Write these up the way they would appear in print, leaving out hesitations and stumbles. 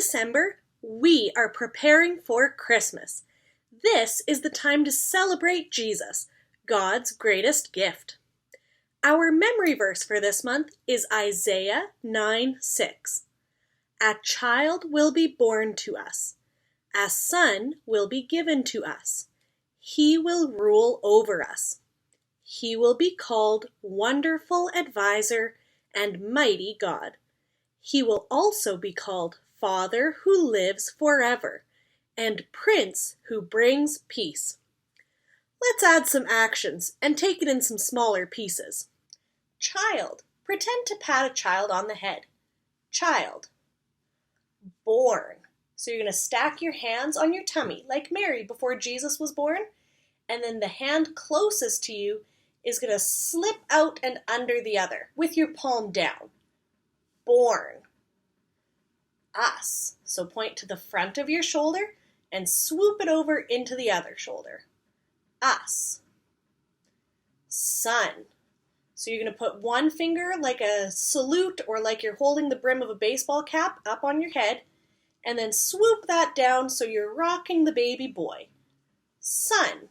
December, we are preparing for Christmas. This is the time to celebrate Jesus, God's greatest gift. Our memory verse for this month is Isaiah 9:6. A child will be born to us. A son will be given to us. He will rule over us. He will be called Wonderful Advisor and Mighty God. He will also be called Father who lives forever and Prince who brings peace. Let's add some actions and take it in some smaller pieces. Child. Pretend to pat a child on the head. Child. Born. So you're going to stack your hands on your tummy like Mary before Jesus was born, and then the hand closest to you is going to slip out and under the other with your palm down. Born. Us. So point to the front of your shoulder and swoop it over into the other shoulder. Us. Sun. So you're going to put one finger like a salute or like you're holding the brim of a baseball cap up on your head, and then swoop that down so you're rocking the baby boy. Sun.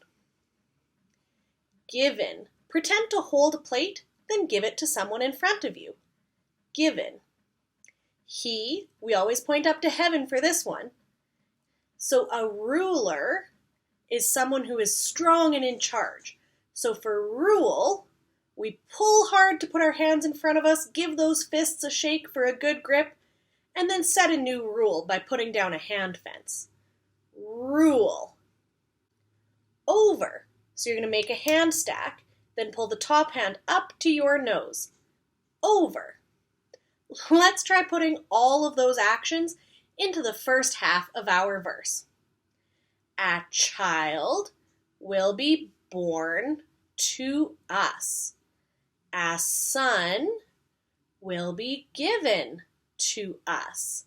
Given. Pretend to hold a plate, then give it to someone in front of you. Given. He, we always point up to heaven for this one. So a ruler is someone who is strong and in charge. So for rule, we pull hard to put our hands in front of us, give those fists a shake for a good grip, and then set a new rule by putting down a hand fence. Rule. Over. So you're going to make a hand stack, then pull the top hand up to your nose. Over. Let's try putting all of those actions into the first half of our verse. A child will be born to us. A son will be given to us.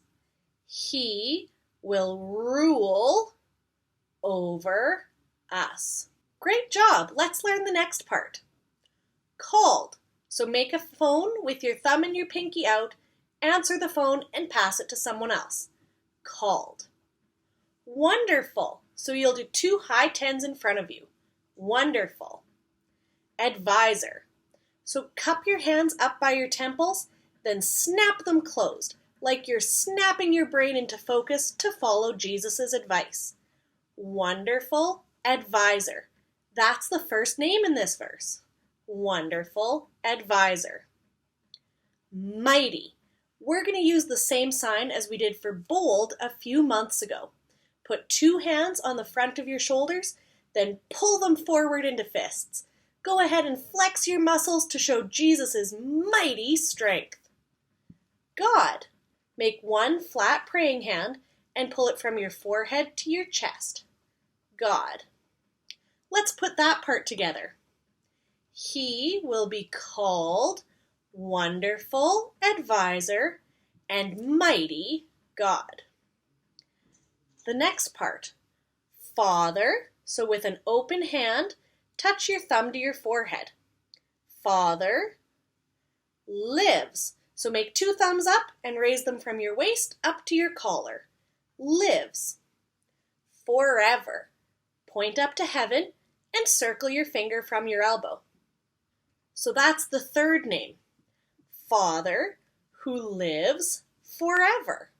He will rule over us. Great job! Let's learn the next part. Called. So make a phone with your thumb and your pinky out, answer the phone, and pass it to someone else. Called. Wonderful. So you'll do 2 high tens in front of you. Wonderful. Advisor. So cup your hands up by your temples, then snap them closed, like you're snapping your brain into focus to follow Jesus' advice. Wonderful Advisor. That's the first name in this verse. Wonderful Advisor. Mighty. We're going to use the same sign as we did for bold a few months ago. Put 2 hands on the front of your shoulders, then pull them forward into fists. Go ahead and flex your muscles to show Jesus' mighty strength. God. Make one flat praying hand and pull it from your forehead to your chest. God. Let's put that part together. He will be called Wonderful Advisor and Mighty God. The next part. Father. So with an open hand, touch your thumb to your forehead. Father lives. So make 2 thumbs up and raise them from your waist up to your collar. Lives. Forever. Point up to heaven and circle your finger from your elbow. So that's the third name. Father who lives forever.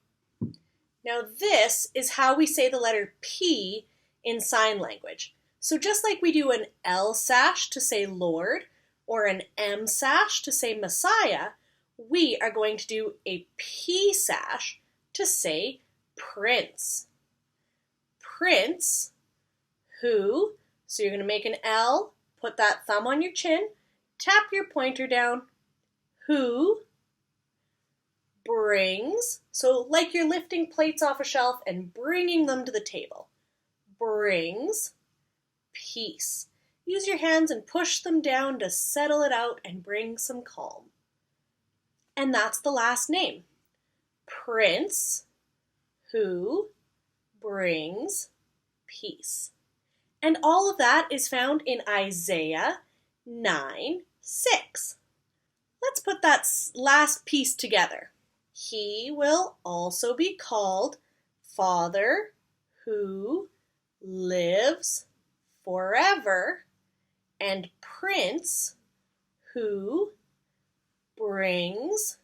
Now this is how we say the letter P in sign language. So just like we do an L sash to say Lord or an M sash to say Messiah, we are going to do a P sash to say Prince. Prince who, so you're going to make an L, put that thumb on your chin, tap your pointer down, who brings, so like you're lifting plates off a shelf and bringing them to the table, brings peace. Use your hands and push them down to settle it out and bring some calm. And that's the last name, Prince who brings peace. And all of that is found in Isaiah 9:6. Let's put that last piece together. He will also be called Father who lives forever, and Prince who brings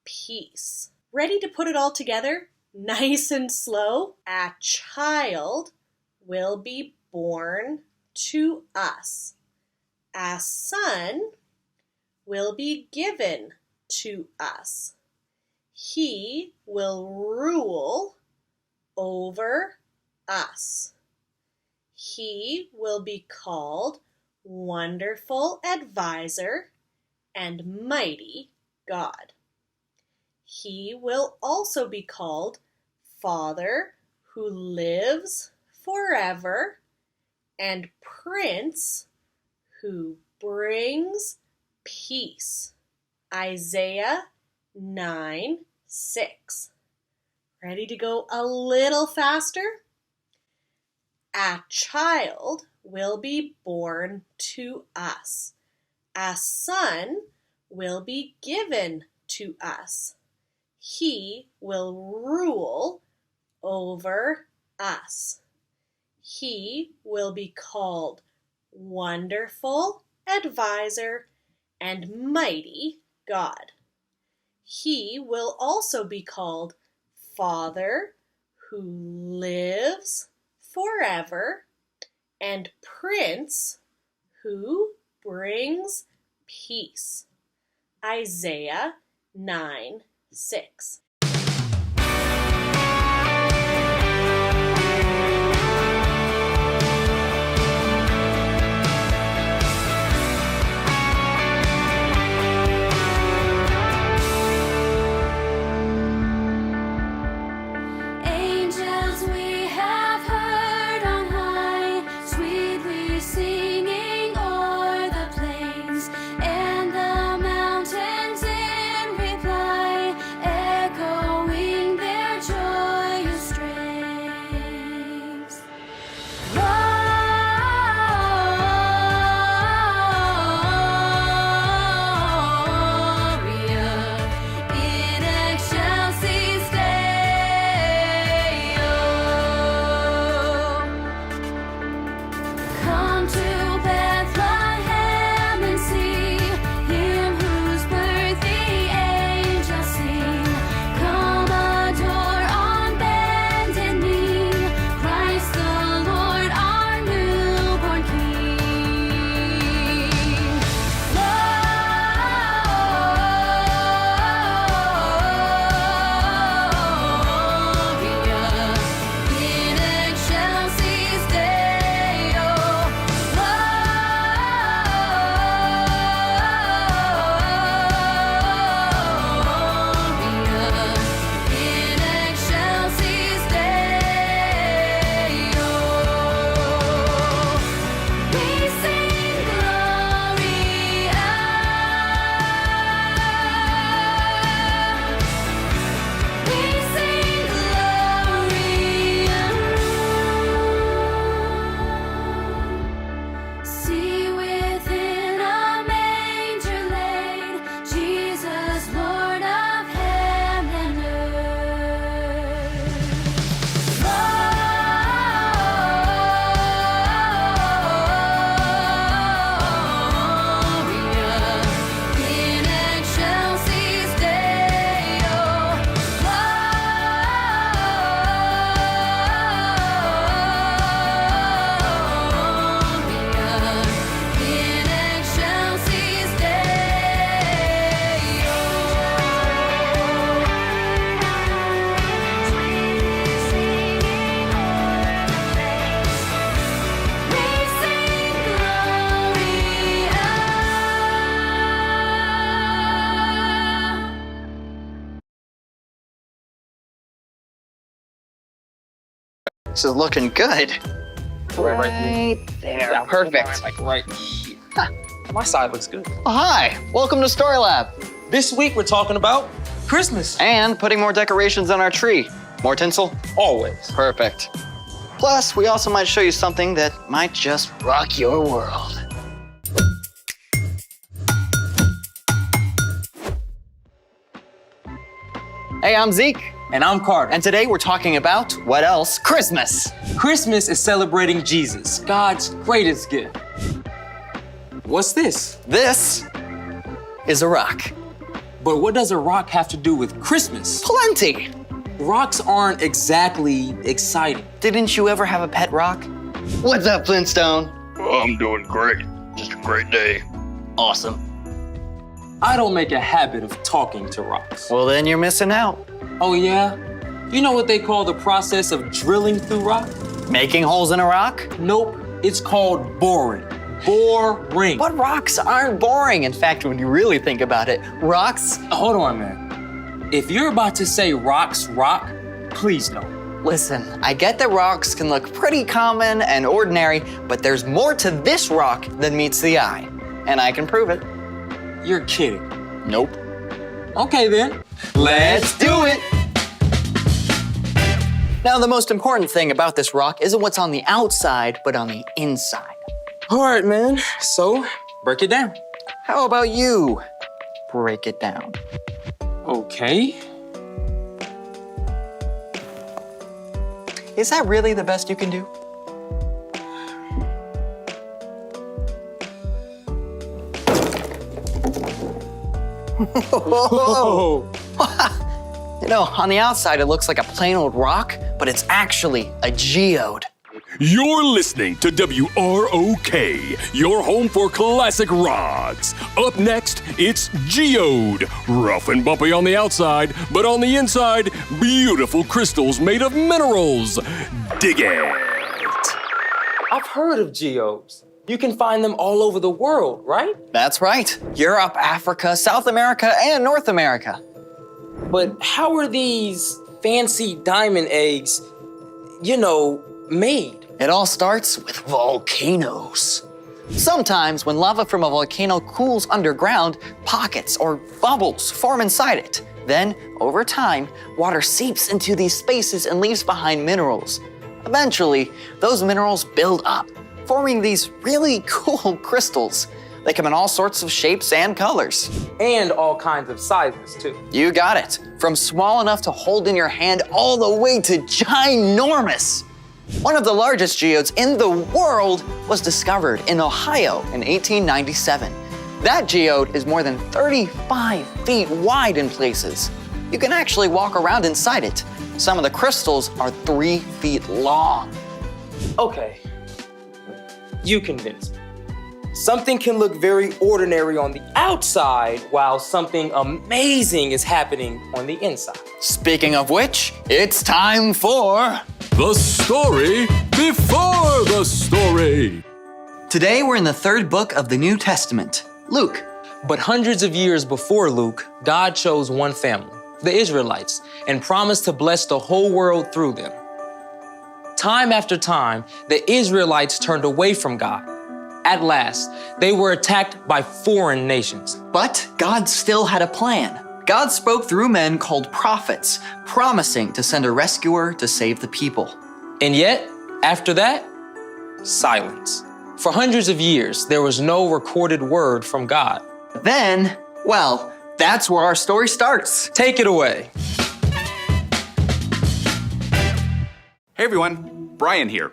peace. Ready to put it all together? Nice and slow. A child will be born to us. A son will be given to us. He will rule over us. He will be called Wonderful Advisor and Mighty God. He will also be called Father who lives forever and Prince who brings peace. Isaiah 9:6. Ready to go a little faster? A child will be born to us. A son will be given to us. He will rule over us. He will be called Wonderful Advisor and Mighty God. He will also be called Father who lives forever and Prince who brings peace. Isaiah 9:6. This is looking good. Right there. Yeah, perfect. Like right here. Huh. My side looks good. Oh, hi, welcome to Story Lab. This week we're talking about Christmas. And putting more decorations on our tree. More tinsel? Always. Perfect. Plus, we also might show you something that might just rock your world. Hey, I'm Zeke. And I'm Carter. And today we're talking about, what else? Christmas. Christmas is celebrating Jesus, God's greatest gift. What's this? This is a rock. But what does a rock have to do with Christmas? Plenty. Rocks aren't exactly exciting. Didn't you ever have a pet rock? What's up, Flintstone? Oh, I'm doing great. Just a great day. Awesome. I don't make a habit of talking to rocks. Well, then you're missing out. Oh, yeah? You know what they call the process of drilling through rock? Making holes in a rock? Nope, it's called boring. Boring. But rocks aren't boring. In fact, when you really think about it, rocks... Hold on, man. If you're about to say rocks rock, please don't. Listen, I get that rocks can look pretty common and ordinary, but there's more to this rock than meets the eye. And I can prove it. You're kidding. Nope. Okay, then. Let's do it! Now, the most important thing about this rock isn't what's on the outside, but on the inside. All right, man. So, break it down. How about you break it down? Okay. Is that really the best you can do? Whoa. You know, on the outside, it looks like a plain old rock, but it's actually a geode. You're listening to WROK, your home for classic rocks. Up next, it's Geode. Rough and bumpy on the outside, but on the inside, beautiful crystals made of minerals. Dig it. I've heard of geodes. You can find them all over the world, right? That's right. Europe, Africa, South America, and North America. But how are these fancy diamond eggs, made? It all starts with volcanoes. Sometimes when lava from a volcano cools underground, pockets or bubbles form inside it. Then, over time, water seeps into these spaces and leaves behind minerals. Eventually, those minerals build up, forming these really cool crystals. They come in all sorts of shapes and colors. And all kinds of sizes, too. You got it. From small enough to hold in your hand all the way to ginormous. One of the largest geodes in the world was discovered in Ohio in 1897. That geode is more than 35 feet wide in places. You can actually walk around inside it. Some of the crystals are 3 feet long. Okay, you convinced me. Something can look very ordinary on the outside while something amazing is happening on the inside. Speaking of which, it's time for... The story before the story. Today we're in the third book of the New Testament, Luke. But hundreds of years before Luke, God chose one family, the Israelites, and promised to bless the whole world through them. Time after time, the Israelites turned away from God. At last, they were attacked by foreign nations. But God still had a plan. God spoke through men called prophets, promising to send a rescuer to save the people. And yet, after that, silence. For hundreds of years, there was no recorded word from God. Then, well, that's where our story starts. Take it away. Hey everyone, Brian here.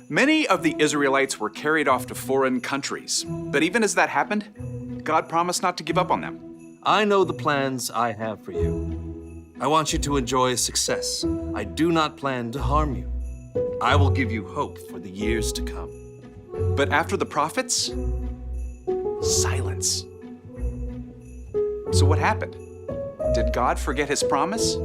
Many of the Israelites were carried off to foreign countries, but even as that happened, God promised not to give up on them. I know the plans I have for you. I want you to enjoy success. I do not plan to harm you. I will give you hope for the years to come. But after the prophets, silence. So what happened? Did God forget his promise?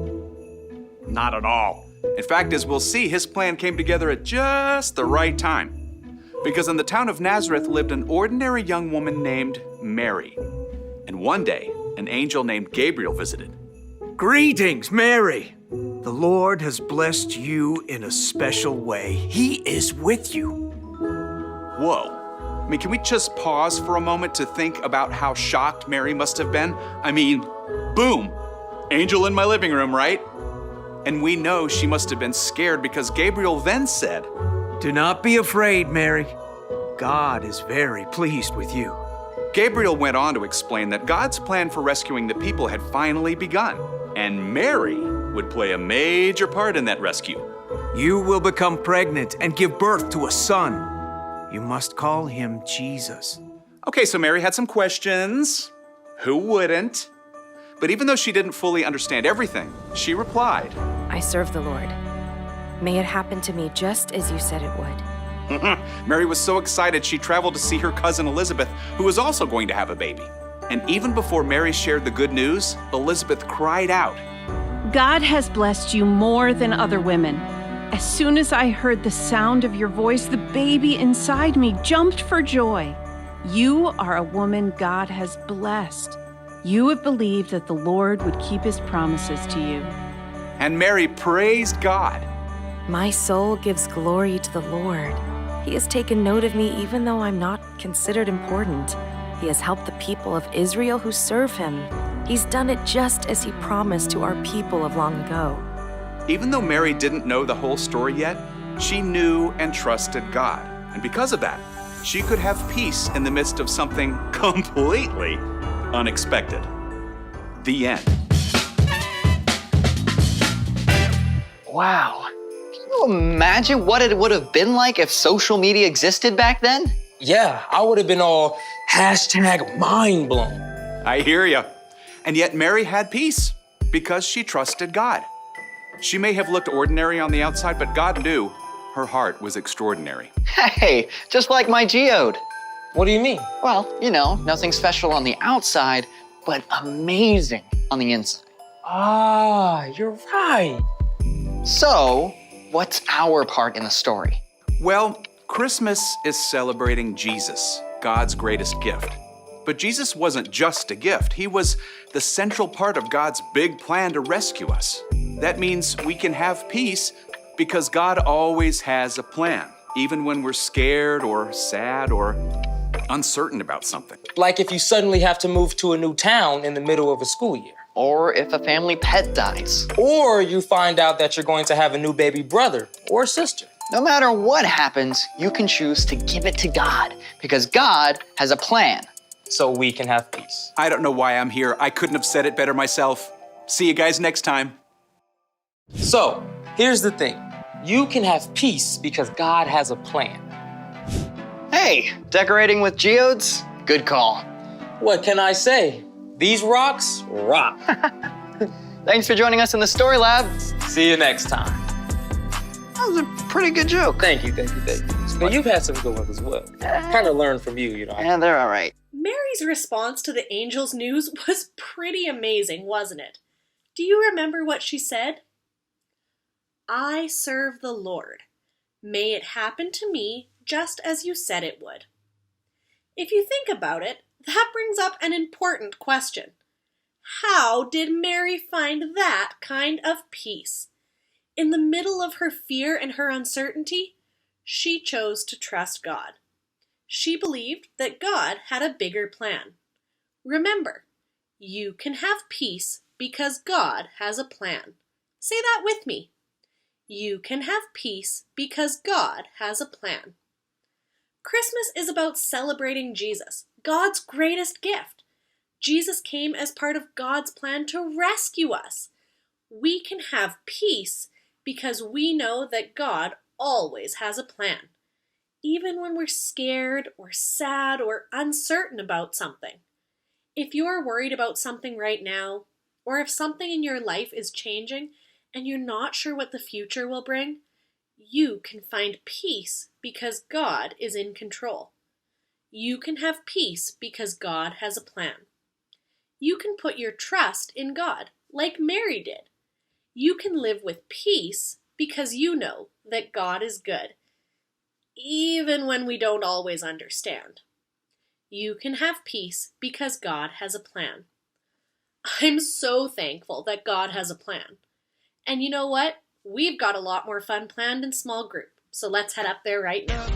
Not at all. In fact, as we'll see, his plan came together at just the right time. Because in the town of Nazareth lived an ordinary young woman named Mary. And one day, an angel named Gabriel visited. Greetings, Mary. The Lord has blessed you in a special way. He is with you. Whoa. I mean, can we just pause for a moment to think about how shocked Mary must have been? I mean, boom, angel in my living room, right? And we know she must have been scared because Gabriel then said, Do not be afraid, Mary. God is very pleased with you. Gabriel went on to explain that God's plan for rescuing the people had finally begun, And Mary would play a major part in that rescue. You will become pregnant and give birth to a son. You must call him Jesus. Okay, so Mary had some questions. Who wouldn't? But even though she didn't fully understand everything, she replied, I serve the Lord. May it happen to me just as you said it would. Mary was so excited she traveled to see her cousin Elizabeth, who was also going to have a baby. And even before Mary shared the good news, Elizabeth cried out, God has blessed you more than other women. As soon as I heard the sound of your voice, the baby inside me jumped for joy. You are a woman God has blessed. You have believed that the Lord would keep his promises to you. And Mary praised God. My soul gives glory to the Lord. He has taken note of me even though I'm not considered important. He has helped the people of Israel who serve him. He's done it just as he promised to our people of long ago. Even though Mary didn't know the whole story yet, she knew and trusted God. And because of that, she could have peace in the midst of something completely unexpected. The end. Wow. Can you imagine what it would have been like if social media existed back then? Yeah, I would have been all #mind blown. I hear ya. And yet Mary had peace because she trusted God. She may have looked ordinary on the outside, but God knew her heart was extraordinary. Hey, just like my geode. What do you mean? Well, you know, nothing special on the outside, but amazing on the inside. Ah, you're right. So, what's our part in the story? Well, Christmas is celebrating Jesus, God's greatest gift. But Jesus wasn't just a gift. He was the central part of God's big plan to rescue us. That means we can have peace because God always has a plan, even when we're scared or sad or uncertain about something. Like if you suddenly have to move to a new town in the middle of a school year. Or if a family pet dies. Or you find out that you're going to have a new baby brother or sister. No matter what happens, you can choose to give it to God because God has a plan. So we can have peace. I don't know why I'm here. I couldn't have said it better myself. See you guys next time. So, here's the thing. You can have peace because God has a plan. Hey, decorating with geodes? Good call. What can I say? These rocks rock. Thanks for joining us in the Story Lab. See you next time. That was a pretty good joke. Thank you. But you've had some good ones as well. Kind of learned from you, you know. Yeah, they're all right. Mary's response to the angel's news was pretty amazing, wasn't it? Do you remember what she said? I serve the Lord. May it happen to me just as you said it would. If you think about it, that brings up an important question. How did Mary find that kind of peace? In the middle of her fear and her uncertainty, she chose to trust God. She believed that God had a bigger plan. Remember, you can have peace because God has a plan. Say that with me. You can have peace because God has a plan. Christmas is about celebrating Jesus, God's greatest gift. Jesus came as part of God's plan to rescue us. We can have peace because we know that God always has a plan, even when we're scared or sad or uncertain about something. If you're worried about something right now, or if something in your life is changing and you're not sure what the future will bring, you can find peace because God is in control. You can have peace because God has a plan. You can put your trust in God, like Mary did. You can live with peace because you know that God is good, even when we don't always understand. You can have peace because God has a plan. I'm so thankful that God has a plan. And you know what? We've got a lot more fun planned in small group, so let's head up there right now.